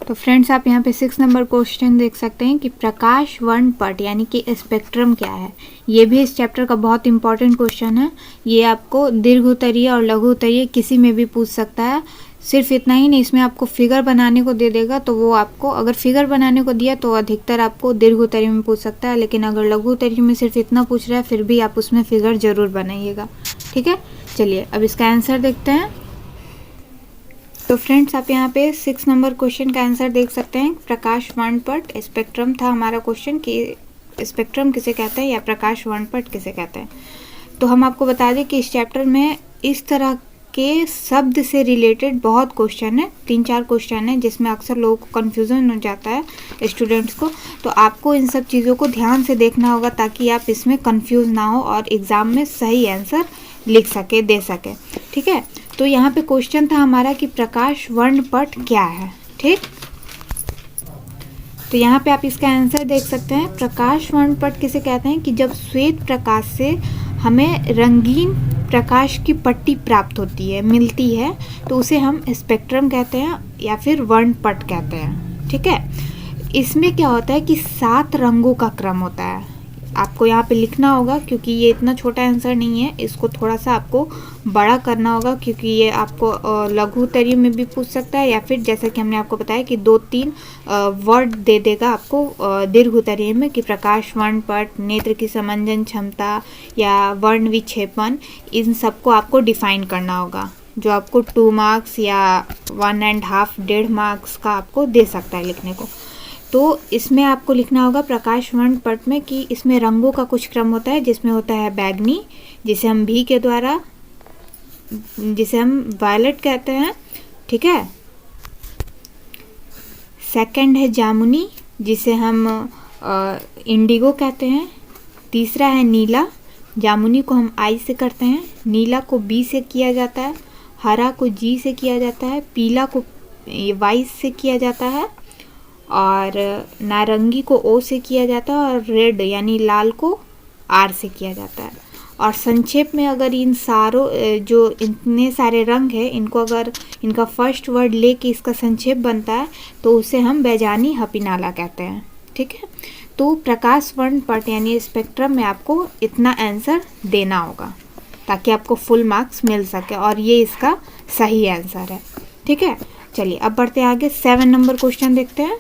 तो फ्रेंड्स आप यहाँ पे 6 नंबर क्वेश्चन देख सकते हैं कि प्रकाश वर्णपट यानी कि स्पेक्ट्रम क्या है। ये भी इस चैप्टर का बहुत इंपॉर्टेंट क्वेश्चन है। ये आपको दीर्घ उत्तरीय और लघु उत्तरीय किसी में भी पूछ सकता है। सिर्फ इतना ही नहीं, इसमें आपको फिगर बनाने को दे देगा, तो वो आपको अगर फिगर बनाने को दिया तो अधिकतर आपको दीर्घ उत्तरीय में पूछ सकता है, लेकिन अगर लघु उत्तरीय में सिर्फ इतना पूछ रहा है फिर भी आप उसमें फिगर ज़रूर बनाइएगा, ठीक है। चलिए अब इसका आंसर देखते हैं। तो फ्रेंड्स आप यहाँ पे 6 नंबर क्वेश्चन का आंसर देख सकते हैं। प्रकाश वर्णपट स्पेक्ट्रम था हमारा क्वेश्चन कि स्पेक्ट्रम किसे कहते हैं या प्रकाश वर्णपट किसे कहते हैं। तो हम आपको बता दें कि इस चैप्टर में इस तरह के शब्द से रिलेटेड बहुत क्वेश्चन है, 3-4 क्वेश्चन है, जिसमें अक्सर लोगों को कन्फ्यूज़न हो जाता है स्टूडेंट्स को। तो आपको इन सब चीज़ों को ध्यान से देखना होगा ताकि आप इसमें कन्फ्यूज़ ना हो और एग्ज़ाम में सही आंसर लिख सके, दे सके, ठीक है। तो यहाँ पे क्वेश्चन था हमारा कि प्रकाश वर्णपट क्या है, ठीक। तो यहाँ पे आप इसका आंसर देख सकते हैं। प्रकाश वर्णपट किसे कहते हैं कि जब श्वेत प्रकाश से हमें रंगीन प्रकाश की पट्टी प्राप्त होती है, मिलती है, तो उसे हम स्पेक्ट्रम कहते हैं या फिर वर्णपट कहते हैं, ठीक है। इसमें क्या होता है कि 7 रंगों का क्रम होता है। आपको यहाँ पे लिखना होगा क्योंकि ये इतना छोटा आंसर नहीं है, इसको थोड़ा सा आपको बड़ा करना होगा क्योंकि ये आपको लघु उत्तरीय में भी पूछ सकता है या फिर जैसा कि हमने आपको बताया कि 2-3 वर्ड दे देगा आपको दीर्घ उत्तरीय में कि प्रकाश वर्णपट, नेत्र की समंजन क्षमता या वर्ण विक्षेपण, इन सबको आपको डिफाइन करना होगा, जो आपको 2 मार्क्स या 1.5 1.5 मार्क्स का आपको दे सकता है लिखने को। तो इसमें आपको लिखना होगा प्रकाश वर्णपट में कि इसमें रंगों का कुछ क्रम होता है, जिसमें होता है बैगनी, जिसे हम भी के द्वारा, जिसे हम वायलेट कहते हैं, ठीक है। सेकंड है जामुनी, जिसे हम इंडिगो कहते हैं। तीसरा है नीला, जामुनी को हम आई से करते हैं, नीला को बी से किया जाता है, हरा को जी से किया जाता है, पीला को वाई से किया जाता है, और नारंगी को ओ से किया जाता है, और रेड यानी लाल को आर से किया जाता है। और संक्षेप में अगर इन सारों जो इतने सारे रंग हैं, इनको अगर इनका फर्स्ट वर्ड लेके इसका संक्षेप बनता है तो उसे हम बैजानी हपीनाला कहते हैं, ठीक है। तो प्रकाश वर्णपट यानी स्पेक्ट्रम में आपको इतना आंसर देना होगा ताकि आपको फुल मार्क्स मिल सके, और ये इसका सही आंसर है, ठीक है। चलिए अब बढ़ते हैं आगे, 7 नंबर क्वेश्चन देखते हैं।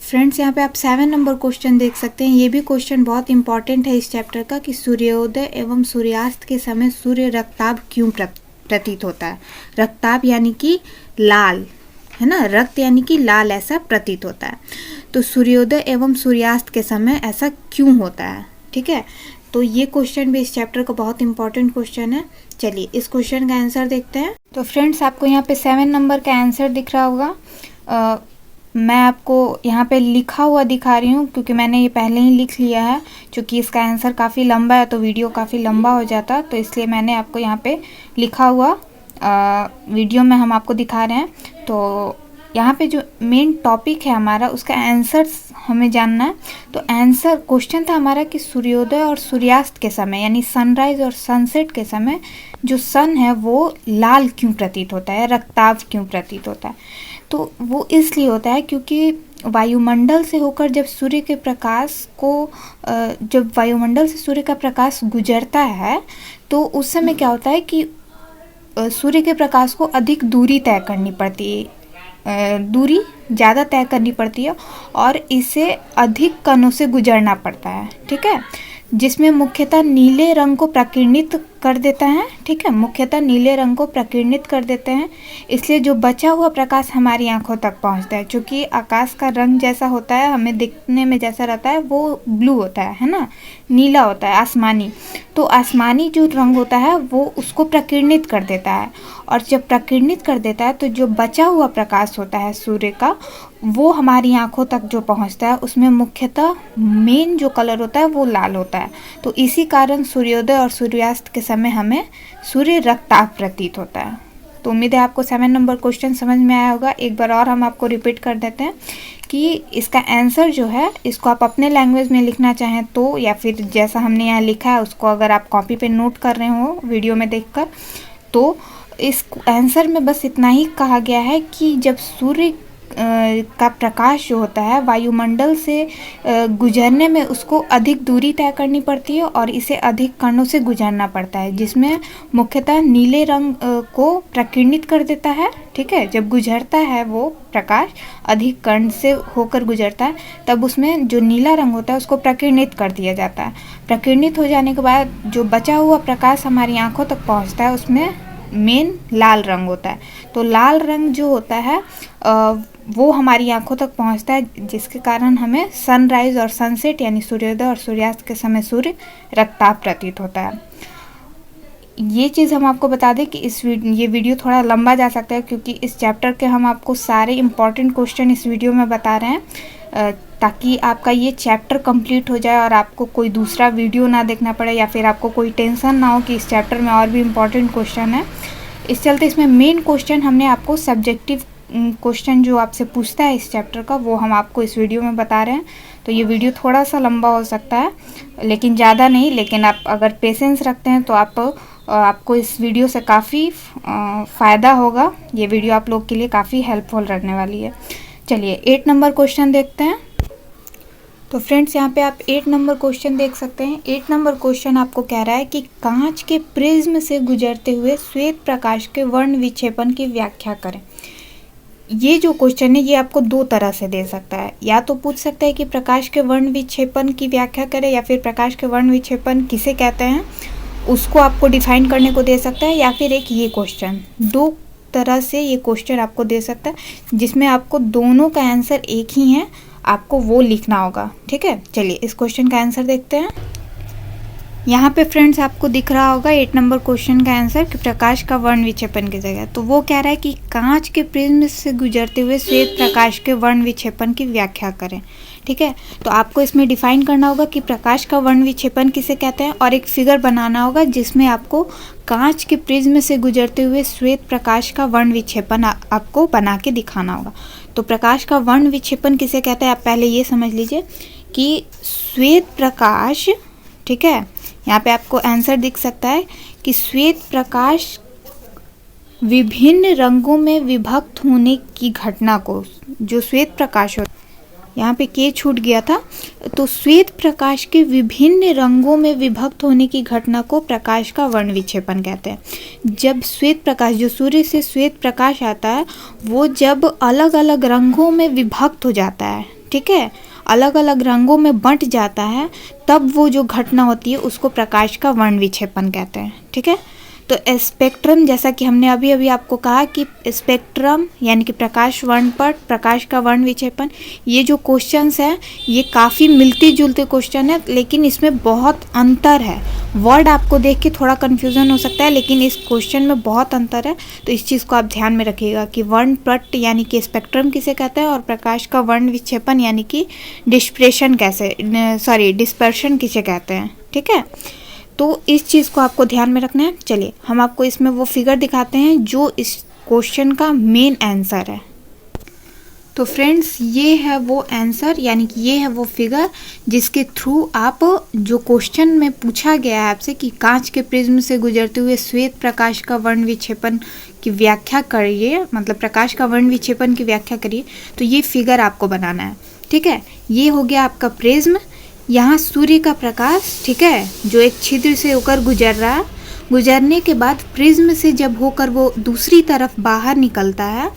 फ्रेंड्स यहाँ पे आप 7 नंबर क्वेश्चन देख सकते हैं। ये भी क्वेश्चन बहुत इंपॉर्टेंट है इस चैप्टर का कि सूर्योदय एवं सूर्यास्त के समय सूर्य रक्ताभ क्यों प्रतीत होता है। रक्ताभ यानी कि लाल, है ना, रक्त यानी कि लाल ऐसा प्रतीत होता है। तो सूर्योदय एवं सूर्यास्त के समय ऐसा क्यों होता है, ठीक है। तो ये क्वेश्चन भी इस चैप्टर का बहुत इंपॉर्टेंट क्वेश्चन है। चलिए इस क्वेश्चन का आंसर देखते हैं। तो फ्रेंड्स आपको यहाँ पे 7 नंबर का आंसर दिख रहा होगा। मैं आपको यहाँ पे लिखा हुआ दिखा रही हूँ क्योंकि मैंने ये पहले ही लिख लिया है, क्योंकि इसका आंसर काफ़ी लंबा है तो वीडियो काफ़ी लंबा हो जाता, तो इसलिए मैंने आपको यहाँ पे लिखा हुआ वीडियो में हम आपको दिखा रहे हैं। तो यहाँ पे जो मेन टॉपिक है हमारा, उसका आंसर हमें जानना है। तो आंसर क्वेश्चन था हमारा कि सूर्योदय और सूर्यास्त के समय यानी सनराइज और सनसेट के समय जो सन है वो लाल क्यों प्रतीत होता है, रक्ताभ क्यों प्रतीत होता है। तो वो इसलिए होता है क्योंकि वायुमंडल से होकर जब सूर्य के प्रकाश को जब वायुमंडल से सूर्य का प्रकाश गुजरता है तो उस समय क्या होता है कि सूर्य के प्रकाश को अधिक दूरी तय करनी पड़ती है, दूरी ज़्यादा तय करनी पड़ती है और इसे अधिक कणों से गुजरना पड़ता है, ठीक है, जिसमें मुख्यतः नीले रंग को प्रकीर्णित कर देता है, ठीक है, मुख्यतः नीले रंग को प्रकीर्णित कर देते हैं। इसलिए जो बचा हुआ प्रकाश हमारी आंखों तक पहुंचता है। चूँकि आकाश का रंग जैसा होता है, हमें दिखने में जैसा रहता है वो ब्लू होता है ना, नीला होता है, आसमानी। तो आसमानी जो रंग होता है वो उसको प्रकीर्णित कर देता है, और जब प्रकीर्णित कर देता है तो जो बचा हुआ प्रकाश होता है सूर्य का, वो हमारी आंखों तक जो पहुंचता है उसमें मुख्यतः मेन जो कलर होता है वो लाल होता है। तो इसी कारण सूर्योदय और सूर्यास्त के समय हमें सूर्य रक्ताभ प्रतीत होता है। तो उम्मीद है आपको 7 नंबर क्वेश्चन समझ में आया होगा। एक बार और हम आपको रिपीट कर देते हैं कि इसका आंसर जो है, इसको आप अपने लैंग्वेज में लिखना चाहें तो, या फिर जैसा हमने यहाँ लिखा है उसको अगर आप कॉपी पे नोट कर रहे हो वीडियो में देखकर, तो इस आंसर में बस इतना ही कहा गया है कि जब सूर्य का प्रकाश जो होता है वायुमंडल से गुजरने में उसको अधिक दूरी तय करनी पड़ती है और इसे अधिक कणों से गुजरना पड़ता है, जिसमें मुख्यतः नीले रंग को प्रकीर्णित कर देता है, ठीक है। जब गुजरता है वो प्रकाश अधिक कण से होकर गुजरता है, तब उसमें जो नीला रंग होता है उसको प्रकीर्णित कर दिया जाता है। प्रकीर्णित हो जाने के बाद जो बचा हुआ प्रकाश हमारी आंखों तक पहुँचता है उसमें मेन लाल रंग होता है। तो लाल रंग जो होता है वो हमारी आंखों तक पहुंचता है, जिसके कारण हमें सनराइज और सनसेट यानी सूर्योदय और सूर्यास्त के समय सूर्य रक्ताभ प्रतीत होता है। ये चीज़ हम आपको बता दें कि ये वीडियो थोड़ा लंबा जा सकता है, क्योंकि इस चैप्टर के हम आपको सारे इम्पॉर्टेंट क्वेश्चन इस वीडियो में बता रहे हैं, ताकि आपका ये चैप्टर कंप्लीट हो जाए और आपको कोई दूसरा वीडियो ना देखना पड़े, या फिर आपको कोई टेंशन ना हो कि इस चैप्टर में और भी इम्पॉर्टेंट क्वेश्चन है। इस चलते इसमें मेन क्वेश्चन हमने आपको सब्जेक्टिव क्वेश्चन जो आपसे पूछता है इस चैप्टर का, वो हम आपको इस वीडियो में बता रहे हैं। तो ये वीडियो थोड़ा सा लंबा हो सकता है, लेकिन ज़्यादा नहीं। लेकिन आप अगर पेशेंस रखते हैं तो आपको इस वीडियो से काफ़ी फ़ायदा होगा। ये वीडियो आप लोग के लिए काफ़ी हेल्पफुल रहने वाली है। चलिए 8 नंबर क्वेश्चन देखते हैं। तो फ्रेंड्स, यहाँ पे आप 8 नंबर क्वेश्चन देख सकते हैं। 8 नंबर क्वेश्चन आपको कह रहा है कि कांच के प्रिज्म से गुजरते हुए श्वेत प्रकाश के वर्ण विक्षेपण की व्याख्या करें। ये जो क्वेश्चन है ये आपको दो तरह से दे सकता है। या तो पूछ सकता है कि प्रकाश के वर्ण विक्षेपण की व्याख्या करें, या फिर प्रकाश के वर्ण विक्षेपण किसे कहते हैं उसको आपको डिफाइन करने को दे सकता है, या फिर एक ये क्वेश्चन। दो तरह से ये क्वेश्चन आपको दे सकता है, जिसमें आपको दोनों का आंसर एक ही है, आपको वो लिखना होगा, ठीक है। चलिए इस क्वेश्चन का आंसर देखते हैं। यहाँ पे फ्रेंड्स आपको दिख रहा होगा 8 नंबर क्वेश्चन का आंसर कि प्रकाश का वर्ण विक्षेपण की जगह, तो वो कह रहा है कि कांच के प्रिज्म से गुजरते हुए श्वेत प्रकाश के वर्ण विक्षेपण की व्याख्या करें, ठीक है। तो आपको इसमें डिफाइन करना होगा कि प्रकाश का वर्ण विक्षेपण किसे कहते हैं, और एक फिगर बनाना होगा जिसमें आपको कांच के प्रिज्म से गुजरते हुए श्वेत प्रकाश का वर्ण विक्षेपण आपको बना के दिखाना होगा। तो प्रकाश का वर्ण विक्षेपण किसे कहते हैं, आप पहले ये समझ लीजिए कि श्वेत प्रकाश, ठीक है, यहाँ पे आपको आंसर दिख सकता है कि श्वेत प्रकाश विभिन्न रंगों में विभक्त होने की घटना को, जो श्वेत प्रकाश होता है, यहाँ पे के छूट गया था, तो श्वेत प्रकाश के विभिन्न रंगों में विभक्त होने की घटना को प्रकाश का वर्ण विक्षेपण कहते हैं। जब श्वेत प्रकाश, जो सूर्य से श्वेत प्रकाश आता है, वो जब अलग अलग रंगों में विभक्त हो जाता है, ठीक है, अलग अलग रंगों में बंट जाता है, तब वो जो घटना होती है उसको प्रकाश का वर्ण विक्षेपण कहते हैं, ठीक है। तो स्पेक्ट्रम, जैसा कि हमने अभी अभी आपको कहा कि स्पेक्ट्रम यानी कि प्रकाश वर्णपट, प्रकाश का वर्ण विक्षेपण, ये जो क्वेश्चंस हैं ये काफ़ी मिलते जुलते क्वेश्चन है, लेकिन इसमें बहुत अंतर है। वर्ड आपको देख के थोड़ा कन्फ्यूज़न हो सकता है, लेकिन इस क्वेश्चन में बहुत अंतर है। तो इस चीज़ को आप ध्यान में रखिएगा कि वर्णपट यानी कि स्पेक्ट्रम किसे कहते हैं, और प्रकाश का वर्ण विक्षेपण यानी कि डिस्पर्शन किसे कहते हैं, ठीक है। तो इस चीज़ को आपको ध्यान में रखना है। चलिए हम आपको इसमें वो फिगर दिखाते हैं जो इस क्वेश्चन का मेन आंसर है। तो फ्रेंड्स, ये है वो आंसर, यानी कि ये है वो फिगर जिसके थ्रू आप, जो क्वेश्चन में पूछा गया है आपसे कि कांच के प्रिज्म से गुजरते हुए श्वेत प्रकाश का वर्ण विक्षेपण की व्याख्या करिए, मतलब प्रकाश का वर्ण विक्षेपण की व्याख्या करिए, तो ये फिगर आपको बनाना है, ठीक है। ये हो गया आपका प्रिज्म, यहाँ सूर्य का प्रकाश, ठीक है, जो एक छिद्र से होकर गुजर रहा है, गुजरने के बाद प्रिज्म से जब होकर वो दूसरी तरफ बाहर निकलता है,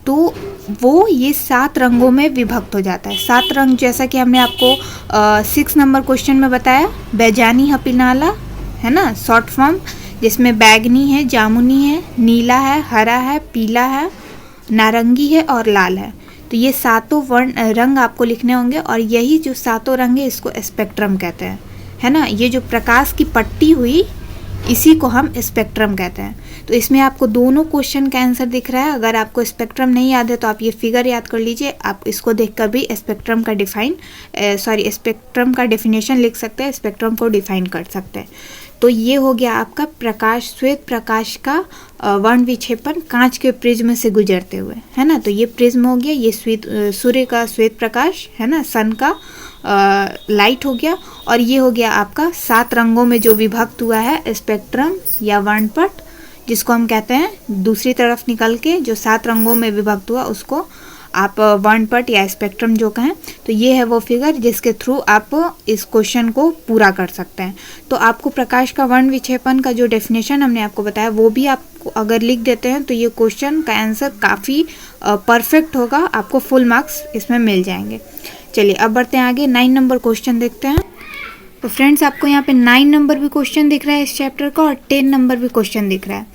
तो वो ये 7 रंगों में विभक्त हो जाता है। 7 रंग, जैसा कि हमने आपको 6 नंबर क्वेश्चन में बताया, बैजानी हपीनाला, है ना, शॉर्ट फॉर्म, जिसमें बैगनी है, जामुनी है, नीला है, हरा है, पीला है, नारंगी है और लाल है। तो ये सातों वर्ण रंग आपको लिखने होंगे और यही जो सातों रंग है इसको स्पेक्ट्रम कहते हैं, है ना। ये जो प्रकाश की पट्टी हुई इसी को हम स्पेक्ट्रम कहते हैं। तो इसमें आपको दोनों क्वेश्चन का आंसर दिख रहा है। अगर आपको स्पेक्ट्रम नहीं याद है तो आप ये फिगर याद कर लीजिए, आप इसको देखकर भी स्पेक्ट्रम का डेफिनेशन लिख सकते हैं, स्पेक्ट्रम को डिफाइन कर सकते हैं। तो ये हो गया आपका प्रकाश, श्वेत प्रकाश का वर्ण विक्षेपण कांच के प्रिज्म से गुजरते हुए, है ना। तो ये प्रिज्म हो गया, ये सूर्य का श्वेत प्रकाश, है ना, सन का लाइट हो गया। और ये हो गया आपका 7 रंगों में जो विभक्त हुआ है स्पेक्ट्रम या वर्णपट, जिसको हम कहते हैं दूसरी तरफ निकल के जो 7 रंगों में विभक्त हुआ उसको आप वर्णपट या स्पेक्ट्रम जो कहें। तो ये है वो फिगर जिसके थ्रू आप इस क्वेश्चन को पूरा कर सकते हैं। तो आपको प्रकाश का वर्ण विक्षेपण का जो डेफिनेशन हमने आपको बताया वो भी आपको अगर लिख देते हैं तो ये क्वेश्चन का आंसर काफ़ी परफेक्ट होगा, आपको फुल मार्क्स इसमें मिल जाएंगे। चलिए अब बढ़ते हैं आगे, 9 नंबर क्वेश्चन देखते हैं। तो फ्रेंड्स आपको यहाँ पे 9 नंबर भी क्वेश्चन दिख रहा है इस चैप्टर का और 10 नंबर भी क्वेश्चन दिख रहा है।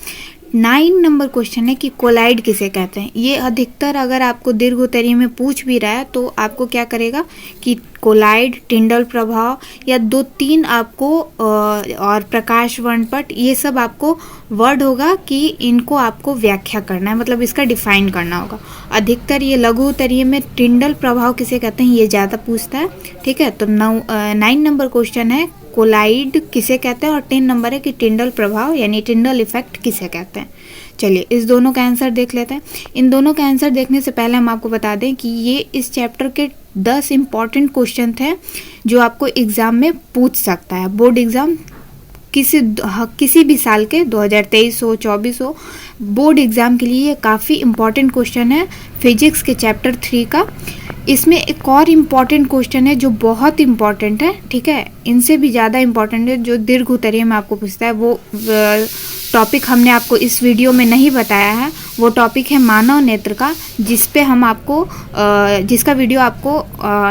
9 नंबर क्वेश्चन है कि कोलाइड किसे कहते हैं। ये अधिकतर अगर आपको दीर्घ उत्तरीय में पूछ भी रहा है तो आपको क्या करेगा कि कोलाइड, टिंडल प्रभाव या 2-3 आपको और प्रकाश वर्णपट, ये सब आपको वर्ड होगा कि इनको आपको व्याख्या करना है, मतलब इसका डिफाइन करना होगा। अधिकतर ये लघु उत्तरीय में टिंडल प्रभाव किसे कहते हैं ये ज़्यादा पूछता है, ठीक है। तो 9 नंबर क्वेश्चन है कोलाइड किसे कहते हैं और 10 नंबर है कि टिंडल प्रभाव यानी टिंडल इफेक्ट किसे कहते हैं। चलिए इस दोनों का आंसर देख लेते हैं। इन दोनों का आंसर देखने से पहले हम आपको बता दें कि ये इस चैप्टर के 10 इम्पॉर्टेंट क्वेश्चन थे जो आपको एग्ज़ाम में पूछ सकता है। बोर्ड एग्ज़ाम किसी भी साल के 2023 हो 24 हो, बोर्ड एग्ज़ाम के लिए ये काफ़ी इम्पॉर्टेंट क्वेश्चन है फिजिक्स के चैप्टर 3 का। इसमें एक और इम्पॉर्टेंट क्वेश्चन है जो बहुत इम्पॉर्टेंट है, ठीक है, इनसे भी ज़्यादा इम्पॉर्टेंट है जो दीर्घ उत्तरीय में आपको पूछता है। वो टॉपिक हमने आपको इस वीडियो में नहीं बताया है, वो टॉपिक है मानव नेत्र का, जिस पे हम आपको जिसका वीडियो आपको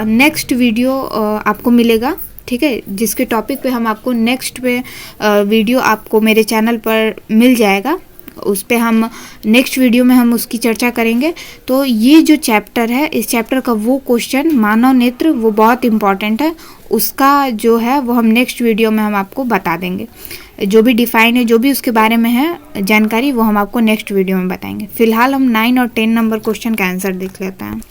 नेक्स्ट वीडियो आपको मिलेगा, ठीक है, जिसके टॉपिक पे हम आपको नेक्स्ट पे वीडियो आपको मेरे चैनल पर मिल जाएगा। उस पे हम नेक्स्ट वीडियो में हम उसकी चर्चा करेंगे। तो ये जो चैप्टर है, इस चैप्टर का वो क्वेश्चन मानव नेत्र वो बहुत इम्पॉर्टेंट है, उसका जो है वो हम नेक्स्ट वीडियो में हम आपको बता देंगे। जो भी डिफाइन है, जो भी उसके बारे में है जानकारी, वो हम आपको नेक्स्ट वीडियो में बताएंगे। फिलहाल हम 9 और 10 नंबर क्वेश्चन का आंसर देख लेते हैं।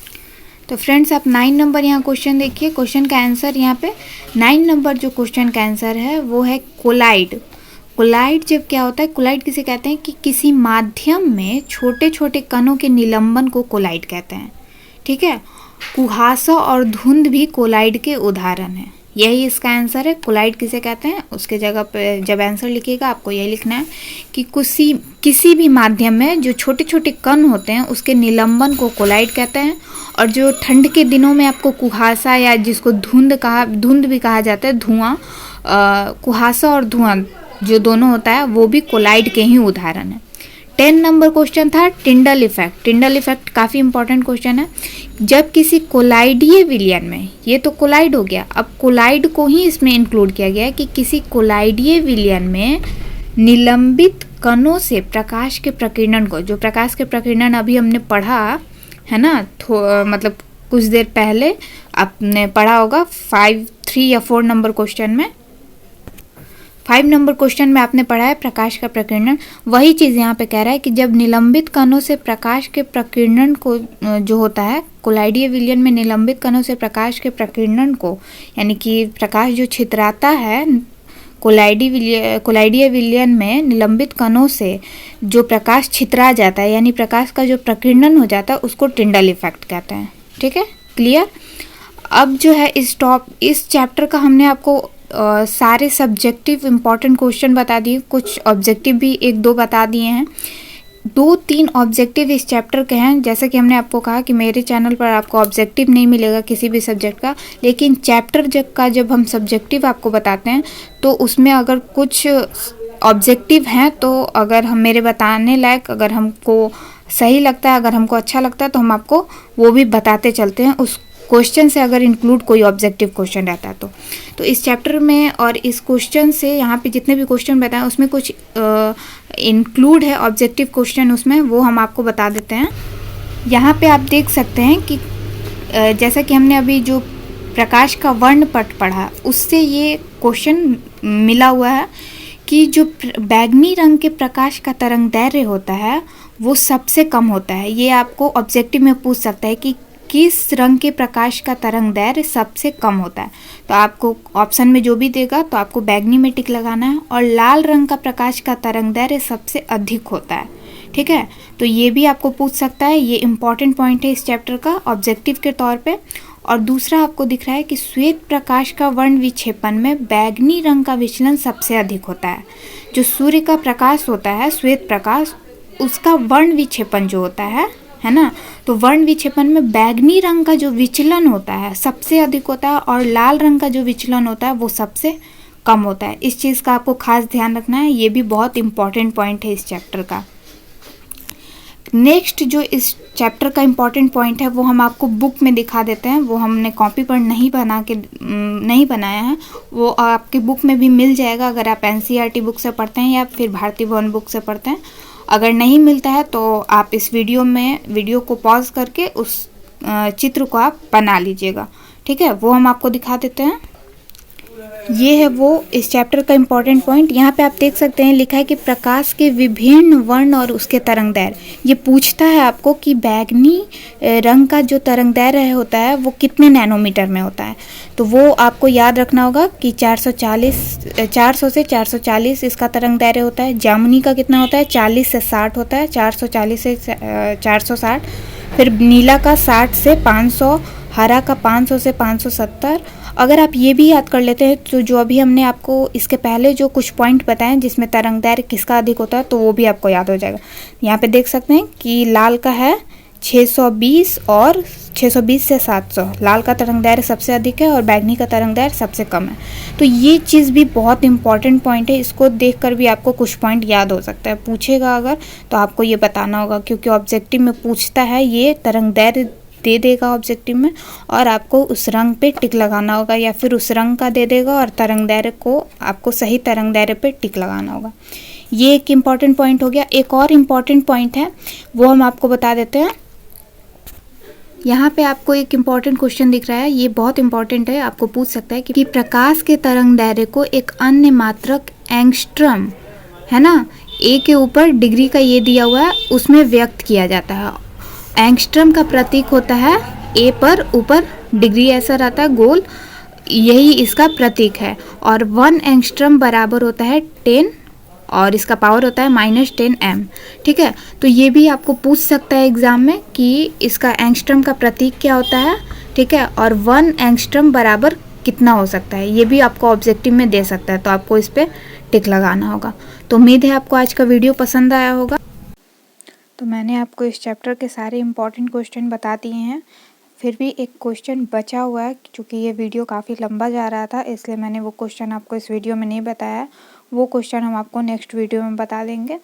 तो फ्रेंड्स आप 9 नंबर यहाँ क्वेश्चन देखिए, क्वेश्चन का आंसर यहाँ पे 9 नंबर जो क्वेश्चन का आंसर है वो है कोलाइड। कोलाइड जब क्या होता है, कोलाइड किसे कहते हैं कि किसी माध्यम में छोटे छोटे कणों के निलंबन को कोलाइड कहते हैं, ठीक है। कुहासा और धुंध भी कोलाइड के उदाहरण हैं, यही इसका आंसर है। कोलाइड किसे कहते हैं, उसके जगह पे जब आंसर लिखिएगा आपको यही लिखना है कि किसी भी माध्यम में जो छोटे छोटे कण होते हैं उसके निलंबन को कोलाइड कहते हैं। और जो ठंड के दिनों में आपको कुहासा या जिसको धुंध भी कहा जाता है, धुआं, कुहासा और धुआं जो दोनों होता है वो भी कोलाइड के ही उदाहरण है। 10 नंबर क्वेश्चन था टिंडल इफेक्ट। टिंडल इफेक्ट काफ़ी इंपॉर्टेंट क्वेश्चन है। जब किसी कोलाइडीय विलयन में, ये तो कोलाइड हो गया, अब कोलाइड को ही इसमें इंक्लूड किया गया है कि किसी कोलाइडीय विलयन में निलंबित कणों से प्रकाश के प्रकीर्णन को, जो प्रकाश के प्रकीर्णन अभी हमने पढ़ा है ना, मतलब कुछ देर पहले आपने पढ़ा होगा 3 या 4 नंबर क्वेश्चन में, 5 नंबर क्वेश्चन में आपने पढ़ा है प्रकाश का प्रकीर्णन। वही चीज़ यहाँ पे कह रहा है कि जब निलंबित कणों से प्रकाश के प्रकीर्णन को जो होता है, कोलाइडीय विलयन में निलंबित कणों से प्रकाश के प्रकीर्णन को, यानी कि प्रकाश जो छितराता है कोलाइडीय विलयन में निलंबित कणों से जो प्रकाश छितरा जाता है, यानी प्रकाश का जो प्रकीर्णन हो जाता है, उसको टिंडल इफेक्ट कहते हैं, ठीक है, क्लियर। अब जो है इस चैप्टर का हमने आपको सारे सब्जेक्टिव इम्पॉर्टेंट क्वेश्चन बता दिए, कुछ ऑब्जेक्टिव भी 1-2 बता दिए हैं। 2-3 ऑब्जेक्टिव इस चैप्टर के हैं। जैसे कि हमने आपको कहा कि मेरे चैनल पर आपको ऑब्जेक्टिव नहीं मिलेगा किसी भी सब्जेक्ट का, लेकिन चैप्टर जब हम सब्जेक्टिव आपको बताते हैं तो उसमें अगर कुछ ऑब्जेक्टिव हैं तो अगर हम मेरे बताने लायक, अगर हमको सही लगता है, अगर हमको अच्छा लगता है तो हम आपको वो भी बताते चलते हैं, क्वेश्चन से अगर इंक्लूड कोई ऑब्जेक्टिव क्वेश्चन रहता है तो इस चैप्टर में और इस क्वेश्चन से यहाँ पे जितने भी क्वेश्चन बताए उसमें कुछ इंक्लूड है ऑब्जेक्टिव क्वेश्चन उसमें, वो हम आपको बता देते हैं। यहाँ पे आप देख सकते हैं कि जैसा कि हमने अभी जो प्रकाश का वर्णपट पढ़ा उससे ये क्वेश्चन मिला हुआ है कि जो बैगनी रंग के प्रकाश का तरंगदैर्घ्य होता है वो सबसे कम होता है। ये आपको ऑब्जेक्टिव में पूछ सकता है कि किस रंग के प्रकाश का तरंगदैर्घ्य सबसे कम होता है। तो आपको ऑप्शन में जो भी देगा तो आपको बैगनी में टिक लगाना है। और लाल रंग का प्रकाश का तरंगदैर्घ्य सबसे अधिक होता है, ठीक है। तो ये भी आपको पूछ सकता है, ये इंपॉर्टेंट पॉइंट है इस चैप्टर का ऑब्जेक्टिव के तौर पे। और दूसरा आपको दिख रहा है कि श्वेत प्रकाश का वर्ण विक्षेपण में बैगनी रंग का विचलन सबसे अधिक होता है। जो सूर्य का प्रकाश होता है श्वेत प्रकाश, उसका वर्ण विक्षेपण जो होता है ना, तो वर्ण विक्षेपण में बैगनी रंग का जो विचलन होता है सबसे अधिक होता है और लाल रंग का जो विचलन होता है वो सबसे कम होता है। इस चीज़ का आपको खास ध्यान रखना है, ये भी बहुत इंपॉर्टेंट पॉइंट है इस चैप्टर का। नेक्स्ट जो इस चैप्टर का इम्पॉर्टेंट पॉइंट है वो हम आपको बुक में दिखा देते हैं। वो हमने कॉपी पर नहीं बनाया है, वो आपके बुक में भी मिल जाएगा अगर आप एनसीईआरटी बुक से पढ़ते हैं या फिर भारतीय भवन बुक से पढ़ते हैं। अगर नहीं मिलता है तो आप इस वीडियो को पॉज करके उस चित्र को आप बना लीजिएगा, ठीक है। वो हम आपको दिखा देते हैं। ये है वो इस चैप्टर का इम्पॉर्टेंट पॉइंट। यहाँ पे आप देख सकते हैं लिखा है कि प्रकाश के विभिन्न वर्ण और उसके तरंगदैर्घ्य। ये पूछता है आपको कि बैगनी रंग का जो तरंगदैर्घ्य होता है वो कितने नैनोमीटर में होता है। तो वो आपको याद रखना होगा कि 400 से 440 इसका तरंगदैर्घ्य होता है। जामुनी का कितना होता है, 40 से 60 होता है, 440 से 460। फिर नीला का 60 से 500, हरा का 500 से 570। अगर आप ये भी याद कर लेते हैं तो जो अभी हमने आपको इसके पहले जो कुछ पॉइंट बताए जिसमें तरंगदैर्घ्य किसका अधिक होता है तो वो भी आपको याद हो जाएगा। यहाँ पे देख सकते हैं कि लाल का है 620 और 620 से 700, लाल का तरंगदैर्घ्य सबसे अधिक है और बैगनी का तरंगदैर्घ्य सबसे कम है। तो ये चीज़ भी बहुत इंपॉर्टेंट पॉइंट है, इसको देखकर भी आपको कुछ पॉइंट याद हो सकता है। पूछेगा अगर तो आपको ये बताना होगा क्योंकि ऑब्जेक्टिव में पूछता है, ये तरंगदैर्घ्य दे देगा ऑब्जेक्टिव में और आपको उस रंग पे टिक लगाना होगा या फिर उस रंग का दे देगा और तरंगदैर्घ्य को आपको सही तरंगदैर्घ्य पे टिक लगाना होगा। ये एक इम्पॉर्टेंट पॉइंट हो गया। एक और इम्पॉर्टेंट पॉइंट है वो हम आपको बता देते हैं। यहाँ पे आपको एक इम्पॉर्टेंट क्वेश्चन दिख रहा है, ये बहुत इंपॉर्टेंट है, आपको पूछ सकता है कि प्रकाश के तरंगदैर्घ्य को एक अन्य मात्रक एंगस्ट्रम है ना, ए के ऊपर डिग्री का ये दिया हुआ है उसमें व्यक्त किया जाता है। एंगस्ट्रम का प्रतीक होता है ए पर ऊपर डिग्री ऐसा रहता है गोल, यही इसका प्रतीक है। और 1 एंगस्ट्रम बराबर होता है 10 और इसका पावर होता है -10 m, ठीक है। तो ये भी आपको पूछ सकता है एग्जाम में कि इसका एंगस्ट्रम का प्रतीक क्या होता है, ठीक है। और 1 एंगस्ट्रम बराबर कितना हो सकता है ये भी आपको ऑब्जेक्टिव में दे सकता है, तो आपको इस पर टिक लगाना होगा। तो उम्मीद है आपको आज का वीडियो पसंद आया होगा। तो मैंने आपको इस चैप्टर के सारे इम्पॉर्टेंट क्वेश्चन बता दिए हैं। फिर भी एक क्वेश्चन बचा हुआ है, क्योंकि ये वीडियो काफ़ी लंबा जा रहा था इसलिए मैंने वो क्वेश्चन आपको इस वीडियो में नहीं बताया। वो क्वेश्चन हम आपको नेक्स्ट वीडियो में बता देंगे।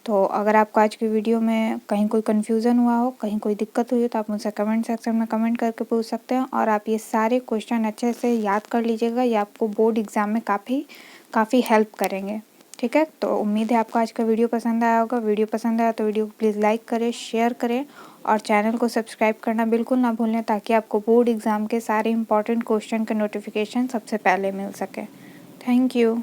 तो अगर आपको आज की वीडियो में कहीं कोई कन्फ्यूज़न हुआ हो, कहीं कोई दिक्कत हुई हो तो आप मुझसे कमेंट सेक्शन में कमेंट करके पूछ सकते हैं। और आप ये सारे क्वेश्चन अच्छे से याद कर लीजिएगा, ये आपको बोर्ड एग्ज़ाम में काफ़ी हेल्प करेंगे, ठीक है। तो उम्मीद है आपको आज का वीडियो पसंद आया होगा। वीडियो पसंद आया तो वीडियो को प्लीज़ लाइक करें, शेयर करें और चैनल को सब्सक्राइब करना बिल्कुल ना भूलें, ताकि आपको बोर्ड एग्ज़ाम के सारे इंपॉर्टेंट क्वेश्चन के नोटिफिकेशन सबसे पहले मिल सके। Thank you.